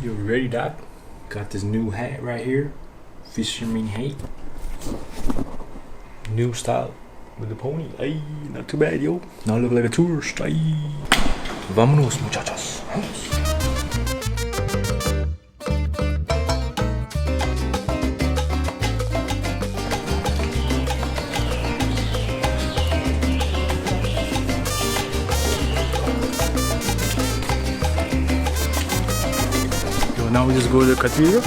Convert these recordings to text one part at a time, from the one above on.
You ready, Doc? Got this new hat right here. Fisherman hat. New style with the pony. Ay, not too bad, yo. Now I look like a tourist. Ay. Vámonos, muchachos. Vamos. Now we just go to the cathedral.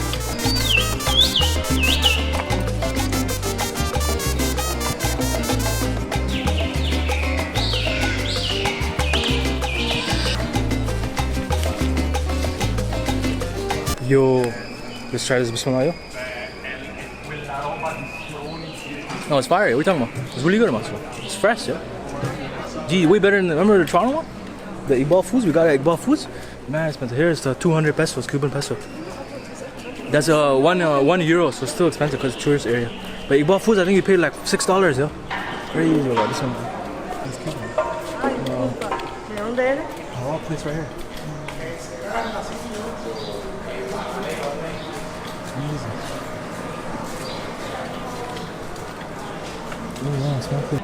Yo, let's try this bismillah, yo. No, it's fire. What are you talking about? It's really good, man. It's fresh, yo. Gee, way better than remember the Toronto one? The Iqbal foods. We got Iqbal foods. Man, expensive. Here it's the 200 pesos, Cuban peso. That's one euro, so it's still expensive because it's tourist area. But Iqbal foods, I think you paid like $6, yo. Crazy about this one. It's cute, man. Oh, place right here. Easy. Oh wow, it's not cool.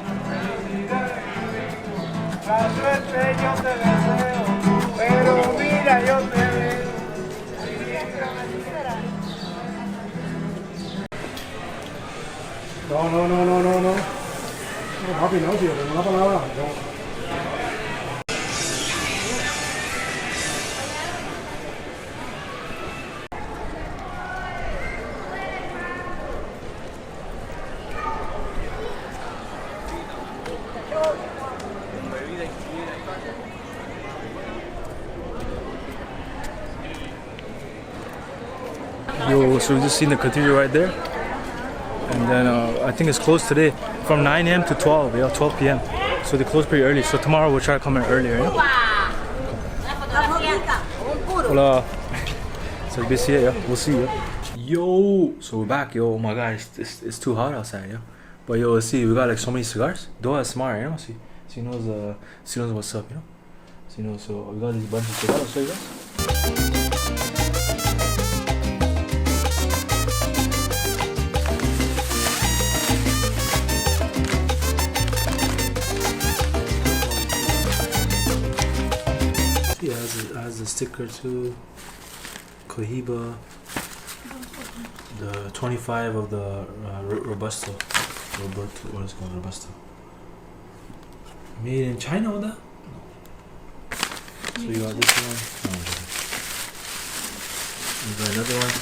No. Papi, no, tío, tengo una palabra. No. Yo, so we just seen the cathedral right there. And then I think it's closed today from 9 a.m. to 12, yeah, 12 p.m. So they close pretty early. So tomorrow we'll try to come in earlier. Yeah? Hola. So this here, yeah, we'll see. Yeah. Yo, so we're back, yo. Oh my God, it's too hot outside, yeah. But yo, let's see, we got like so many cigars. Doha is smart, you know. See, she knows what's up, you know. So we got this bunch of cigars. I'll show you guys. Yeah, it has a sticker too. Cohiba. The 25 of the Robusto. What is it called? Robusto. Made in China with that? No. So you got this one. No, you got another one.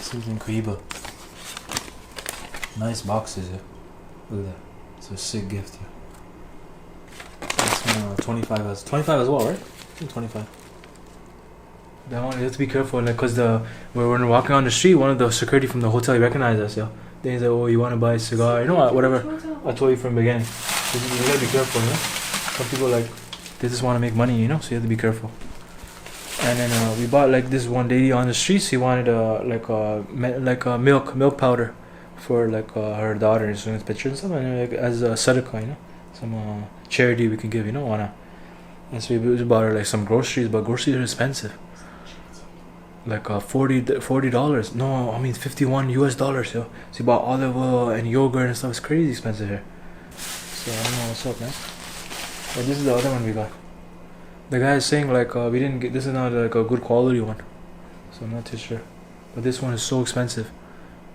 Something Cohiba. Nice boxes, yeah. Look at that. It's a sick gift, yeah. This one, 25 as well, right? I think 25. That one, you have to be careful, like, cause when we're walking on the street, one of the security from the hotel recognized us, yeah. Then he's like, "Oh, you want to buy a cigar?" You know what? Whatever. I told you from the beginning. You gotta be careful, you know. Some people they just want to make money, you know. So you have to be careful. And then we bought like this one lady on the streets. She wanted a milk powder for like her daughter and showing pictures and stuff, and like as a sadaqah, you know, some charity we can give, you know, wanna. And so we bought her like some groceries, but groceries are expensive. Like $40. No, I mean $51 US, yo. So you bought olive oil and yogurt and stuff. It's crazy expensive here. So I don't know what's up, man. But this is the other one we got. The guy is saying like we didn't get. This is not like a good quality one, so I'm not too sure. But this one is so expensive.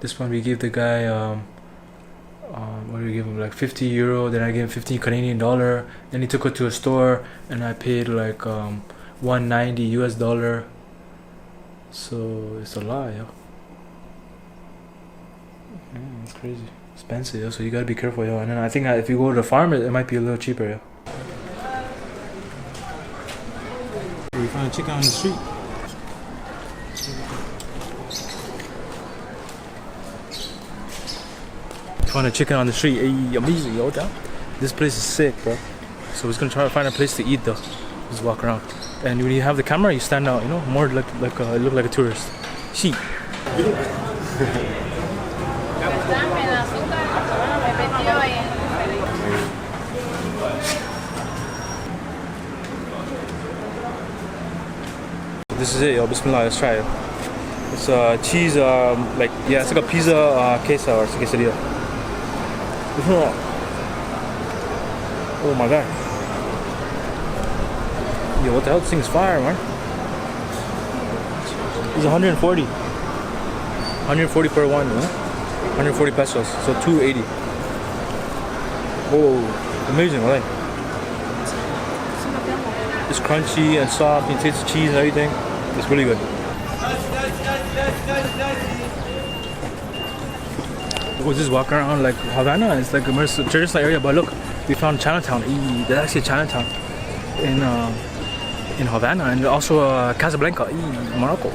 This one we gave the guy what did we give him, like 50 euro, then I gave him 15 Canadian dollar, then he took it to a store and I paid like 190 US dollar. So it's a lot, yo. It's crazy expensive, yo. So you gotta be careful, yo. And then I think if you go to the farm, it might be a little cheaper, yo. We found a chicken on the street. Found a chicken on the street. Hey, amazing, yo. This place is sick, bro. So we're just gonna try to find a place to eat, though. Just walk around. And when you have the camera, you stand out, you know, more look like a tourist. Sheep. This is it, yo. Bismillah, let's try it. It's cheese, like, yeah, it's like a pizza queso or quesadilla. Oh my god. Yo, what the hell? This thing's fire, man. It's 140. 140 per one, huh? 140 pesos, so 280. Whoa, amazing, right? It's crunchy and soft, you taste the cheese and everything. It's really good. We're just walking around like Havana. It's like a traditional area, but look, we found Chinatown. There's actually a Chinatown in Havana, and also Casablanca, Morocco.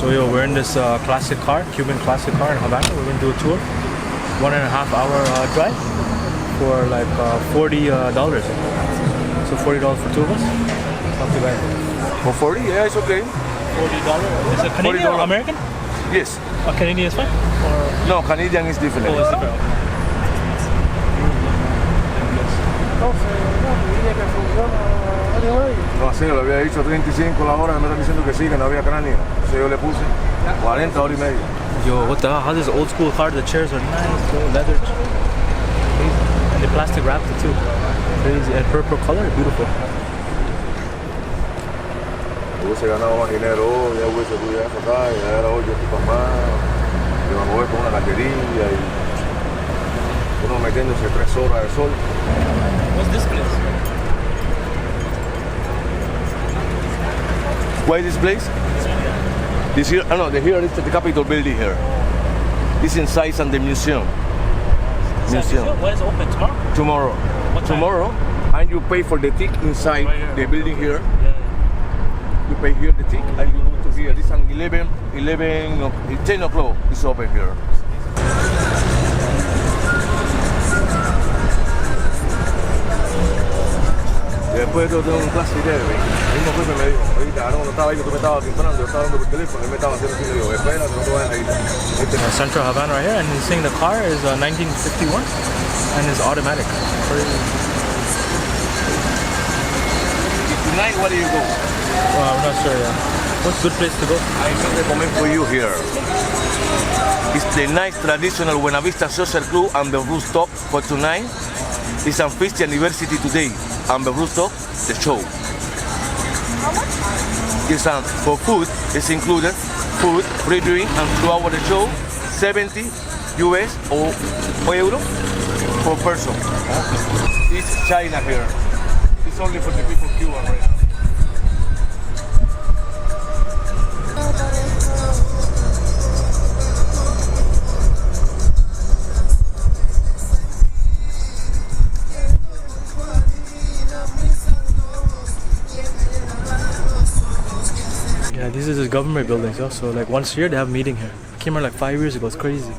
So yo, we're in this classic car, Cuban classic car in Havana. We're gonna do a tour, 1.5 hour drive for like $40. So $40 for two of us. Not too bad. For 40? Yeah, it's okay. $40. Is it Canadian or American? Yes. Canadian is fine? Or No, Canadian is different. oh, it's different. No, sí, le había dicho 35 la hora, me están diciendo que sí, que no había cráneo. Entonces yo le puse 40 horas y media. Yo, what the hell? How this old school car? The chairs are nice, yo, leather. And the plastic wrapped it too. Crazy. And purple color, beautiful. Hubiese ganado más dinero hoy, ya hubiese estudiado acá, ya era hoy yo estoy más. Yo me voy con una gallería y uno metiéndose 3 horas de sol. What's this place? Why this place? This here, no, here is the Capitol building here. This inside and the museum. Museum. When is it open? Tomorrow? Tomorrow. What time? Tomorrow, and you pay for the ticket inside Right here. the building here. Yeah. You pay here the ticket and you go to here. This is 10 o'clock. It's open here. Y después yo tengo un clase de el mismo jefe me dijo, ahorita, ahora cuando estaba ahí que tú me estabas temprano, yo estaba hablando por teléfono, él me estaba haciendo así, le digo, espérate, no te vayas a ir. Central Havana right here, and he's saying the car is 1951 and it's automatic. Tonight, where do you go? I'm not sure, yeah. What's a good place to go? I can recommend for you here. It's the nice traditional Buena Vista Social Club and the rooftop for tonight. It's a 50th anniversary today. And the rooftop, the show. How much? It's for food, it's included. Food, free drink, and throughout the show, 70 US or euro per person. It's China here. It's only for the people of Cuba right now. Yeah, these are the government buildings, yo. So like once a year they have a meeting here. I came here like 5 years ago, it's crazy.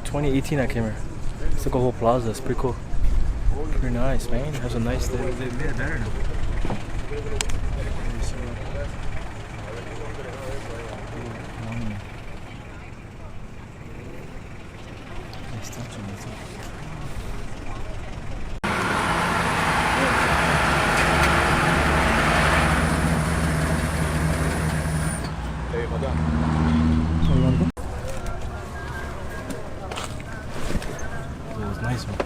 2018 I came here. It's like a whole plaza, it's pretty cool. Pretty nice, man. It has a nice day. It was nice, man.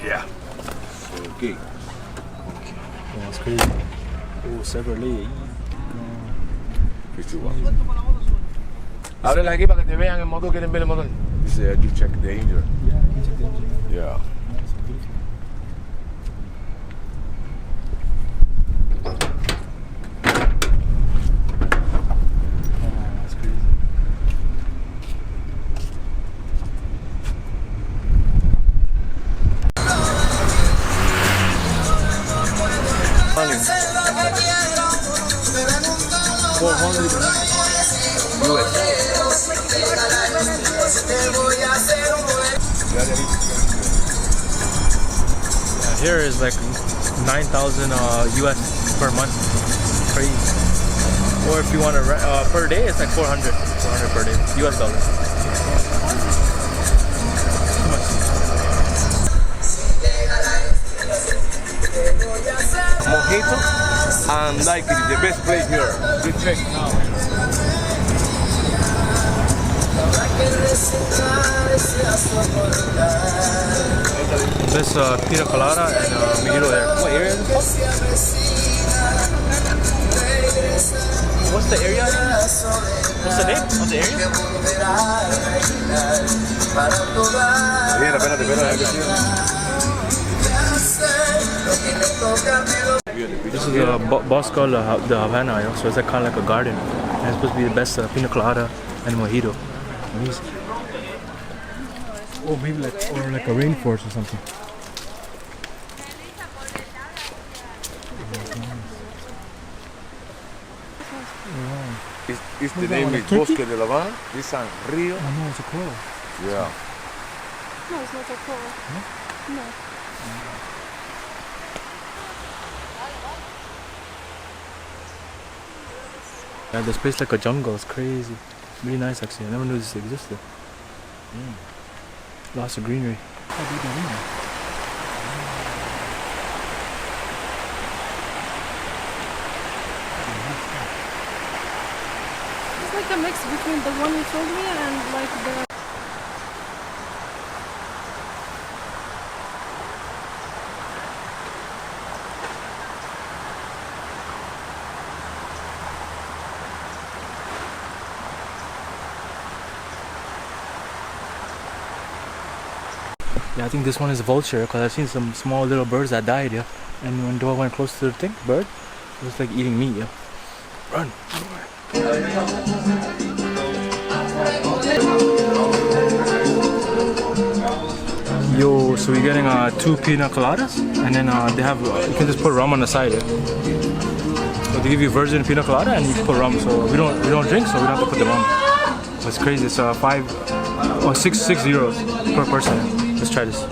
Yeah. Okay. Oh, that's crazy. Oh, separately. Ábrela aquí para que te vean el motor. ¿Quieren ver el motor? Dice, you check the engine. Yeah, you can check the engine. Yeah. Nice and beautiful. That's crazy. Money. 400 US. Yeah, here is like 9,000 US per month. Crazy. Or if you want to rent per day, it's like 400 per day, US dollars. Too much. Mojito and daiquiri, the best place here. You check now. This pina colada and mojito there. What area is this called? What's the area? What's the name of the area? Mira, espérate. This is a boss called the Havana, you know, so it's like kind of like a garden. And it's supposed to be the best pina colada and mojito. Amazing. Oh, maybe like a rainforest or something. Is the name is Bosque de La Habana. This is Rio. Oh no, it's a coral. Yeah. No, it's not a coral. No. Yeah, this place like a jungle. It's crazy. Really nice actually. I never knew this existed. Lots of greenery. It's like a mix between the one you told me and like the... Yeah, I think this one is a vulture because I've seen some small little birds that died, yeah. And when Doa went close to the thing, bird, it was like eating meat, yeah. Run. Yo, so we're getting 2 pina coladas, and then they have, you can just put rum on the side, yeah. So they give you virgin pina colada and you can put rum. So we don't drink, so we don't have to put the rum. But it's crazy. It's 6 euros per person. Let's try this. How's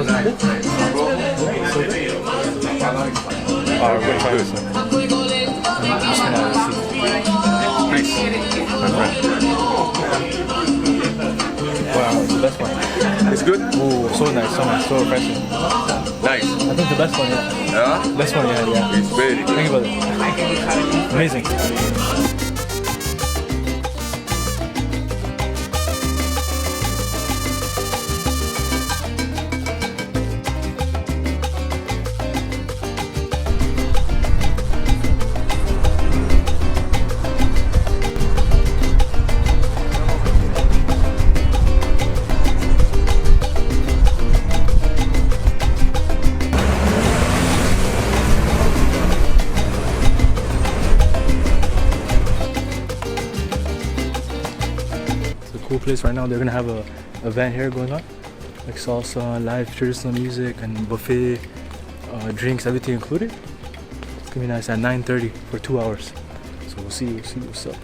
it? Alright, good. Please, my friend. Wow, it's the best one. It's good? Oh, so nice, so refreshing. Nice. I think the best one, yeah. Yeah? Best one, yeah. It's very good. Think about it. Amazing. Cool place right now. They're gonna have a event here going on, like salsa, live traditional music, and buffet, drinks, everything included. It's gonna be nice at 9:30 for 2 hours. So we'll see what's up.